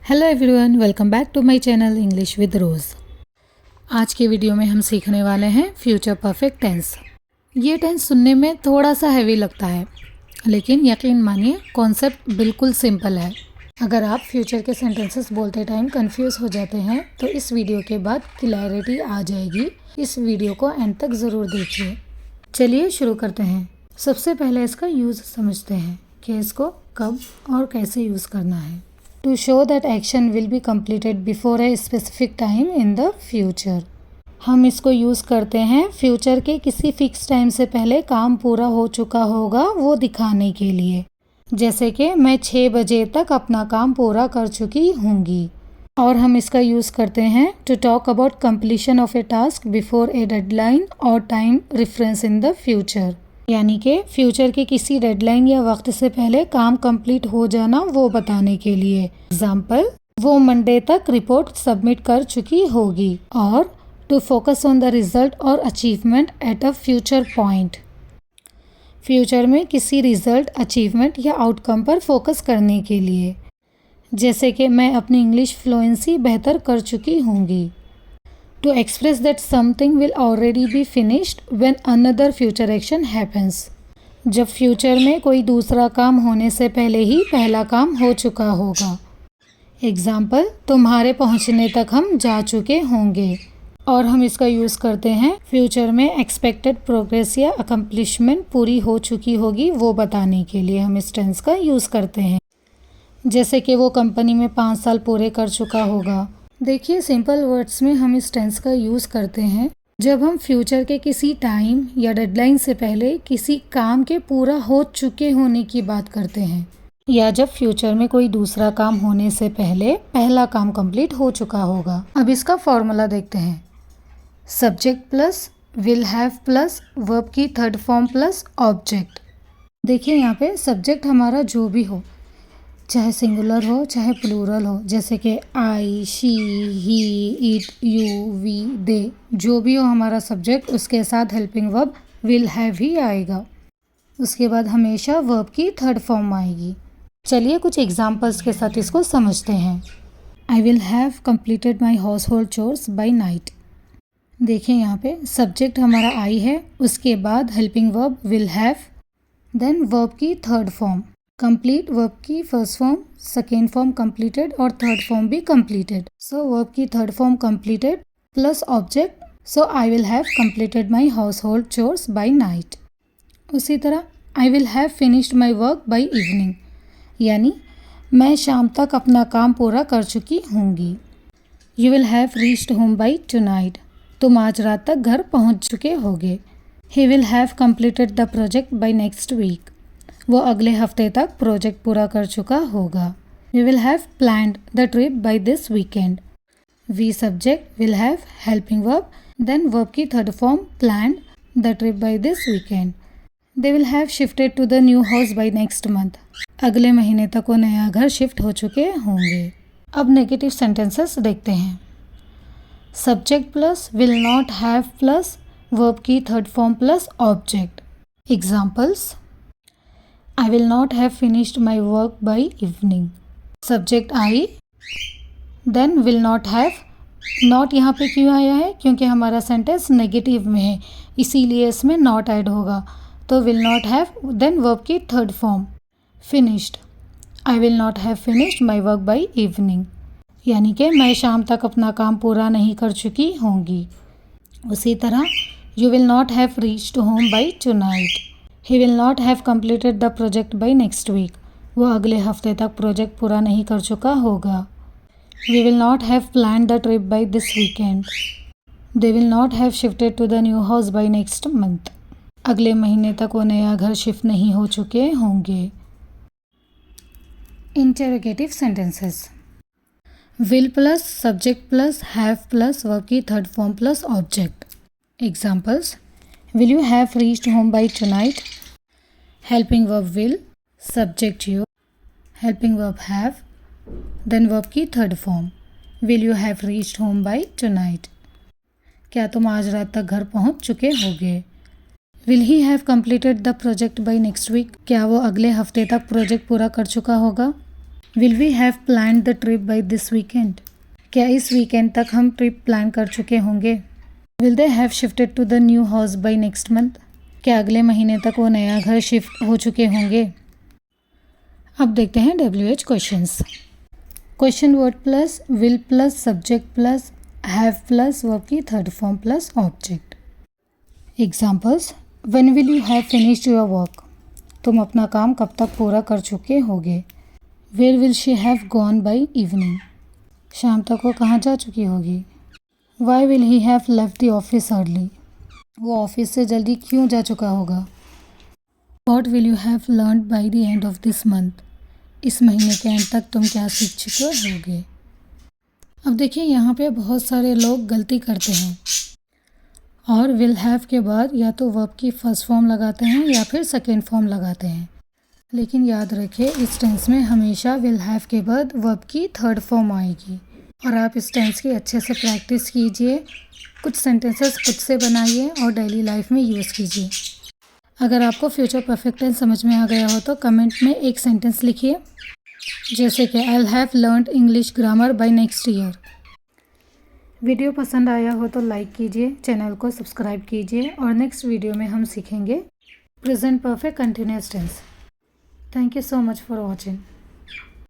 Hello everyone, welcome back to my channel English with Rose. आज के video में हम सीखने वाले हैं फ्यूचर परफेक्ट टेंस। ये टेंस सुनने में थोड़ा सा हैवी लगता है, लेकिन यकीन मानिए कॉन्सेप्ट बिल्कुल सिंपल है। अगर आप फ्यूचर के सेंटेंसेस बोलते टाइम कंफ्यूज हो जाते हैं तो इस वीडियो के बाद क्लैरिटी आ जाएगी। इस वीडियो को एंड तक ज़रूर देखिए। चलिए शुरू करते हैं। सबसे पहले इसका यूज़ समझते हैं कि इसको कब और कैसे यूज़ करना है। To show that action will be completed before a specific time in the future। हम इसको यूज़ करते हैं फ्यूचर के किसी फिक्स टाइम से पहले काम पूरा हो चुका होगा वो दिखाने के लिए। जैसे कि मैं 6 बजे तक अपना काम पूरा कर चुकी होंगी। और हम इसका यूज़ करते हैं to talk about completion of a task before a deadline और time reference in the future। यानी कि फ्यूचर के किसी डेडलाइन या वक्त से पहले काम कंप्लीट हो जाना वो बताने के लिए। एग्जाम्पल, वो मंडे तक रिपोर्ट सबमिट कर चुकी होगी। और to focus on the result और achievement at a future point. Future में किसी रिजल्ट, अचीवमेंट या आउटकम पर फोकस करने के लिए। जैसे कि मैं अपनी इंग्लिश फ्लुएंसी बेहतर कर चुकी होंगी। To express that something will already be finished when another future action happens। जब फ्यूचर में कोई दूसरा काम होने से पहले ही पहला काम हो चुका होगा। एग्जाम्पल, तुम्हारे पहुंचने तक हम जा चुके होंगे। और हम इसका यूज़ करते हैं फ्यूचर में एक्सपेक्टेड प्रोग्रेस या अकम्प्लिशमेंट पूरी हो चुकी होगी वो बताने के लिए हम इस टेंस का यूज़ करते हैं। जैसे कि वो कंपनी में 5 साल पूरे कर चुका होगा। देखिए, सिंपल वर्ड्स में हम इस टेंस का यूज़ करते हैं जब हम फ्यूचर के किसी टाइम या डेडलाइन से पहले किसी काम के पूरा हो चुके होने की बात करते हैं, या जब फ्यूचर में कोई दूसरा काम होने से पहले पहला काम कंप्लीट हो चुका होगा। अब इसका फॉर्मूला देखते हैं। Subject plus will have plus verb की थर्ड फॉर्म प्लस ऑब्जेक्ट। देखिए यहाँ पे सब्जेक्ट हमारा जो भी हो, चाहे सिंगुलर हो चाहे प्लूरल हो, जैसे कि I, she, he, it, you, we, they, जो भी हो हमारा सब्जेक्ट, उसके साथ हेल्पिंग वर्ब विल हैव ही आएगा। उसके बाद हमेशा वर्ब की थर्ड फॉर्म आएगी। चलिए कुछ एग्जांपल्स के साथ इसको समझते हैं। I will have completed my household chores by night. देखिए यहाँ पे सब्जेक्ट हमारा आई है, उसके बाद helping verb will have, then verb की थर्ड फॉर्म कंप्लीट, वर्ब की first form, second form completed और थर्ड फॉर्म भी कंप्लीटेड। सो वर्ब की third form completed plus object. So I will have completed my household chores by night. उसी तरह I will have finished my work by evening, यानी मैं शाम तक अपना काम पूरा कर चुकी होंगी। You will have reached home by tonight, तुम आज रात तक घर पहुंच चुके होगे। He will have completed the project by next week, वो अगले हफ्ते तक प्रोजेक्ट पूरा कर चुका होगा। We will have planned the trip by this weekend. We subject will have helping verb, then verb की third form planned the trip by this weekend. They will have shifted to the new house by next month, अगले महीने तक वो नया घर shift हो चुके होंगे। अब नेगेटिव सेंटेंसेस देखते हैं। Subject plus will not have plus verb की third form plus object. Examples, I will not have finished my work by evening। Subject I, then will not have। not यहाँ पे क्यों आया है? क्योंकि हमारा सेंटेंस नेगेटिव में है, इसीलिए इसमें not ऐड होगा। तो will not have, then verb की third form finished। I will not have finished my work by evening, यानी कि मैं शाम तक अपना काम पूरा नहीं कर चुकी होंगी। उसी तरह you will not have reached home by tonight। He will not have completed the project by next week, वो अगले हफ्ते तक प्रोजेक्ट पूरा नहीं कर चुका होगा। We will not have planned the trip by this weekend। They will not have shifted to the new house by next month, अगले महीने तक वो नया घर शिफ्ट नहीं हो चुके होंगे। Interrogative sentences. Will plus subject plus have plus verb की third form plus object. Examples, will you have reached home by tonight? Helping verb will, subject you, helping verb have, then verb की third form will you have reached home by tonight। क्या तुम आज रात तक घर पहुंच चुके होगे। will he have completed the project by next week? क्या वो अगले हफ्ते तक प्रोजेक्ट पूरा कर चुका होगा। Will we have planned the trip by this weekend? क्या इस वीकेंड तक हम ट्रिप प्लान कर चुके होंगे? Will they have shifted to the new house by next month? क्या अगले महीने तक वो नया घर शिफ्ट हो चुके होंगे? अब देखते हैं WH questions. Question word plus will plus subject plus have plus verb की third form plus object. Examples, when will you have finished your work? तुम अपना काम कब तक पूरा कर चुके होगे? Where will she have gone by evening? शाम तक वो कहाँ जा चुकी होगी? Why will he have left the office early? वो ऑफिस से जल्दी क्यों जा चुका होगा? What will you have learn by the end of this month? इस महीने के एंड तक तुम क्या सीख चुके होगे? अब देखिए यहाँ पे बहुत सारे लोग गलती करते हैं और विल हैव के बाद या तो वर्ब की फर्स्ट फॉर्म लगाते हैं या फिर सेकेंड फॉर्म लगाते हैं। लेकिन याद रखिए इस टेंस में हमेशा विल हैव के बाद वर्ब की थर्ड फॉर्म आएगी। और आप इस टेंस की अच्छे से प्रैक्टिस कीजिए, कुछ सेंटेंसेस खुद से बनाइए और डेली लाइफ में यूज़ कीजिए। अगर आपको फ्यूचर परफेक्ट टेंस समझ में आ गया हो तो कमेंट में एक सेंटेंस लिखिए, जैसे कि I have learned English grammar bye next year. Video पसंद आया हो तो लाइक कीजिए, चैनल को सब्सक्राइब कीजिए और नेक्स्ट वीडियो में हम सीखेंगे present perfect continuous tense. Thank you so much for watching.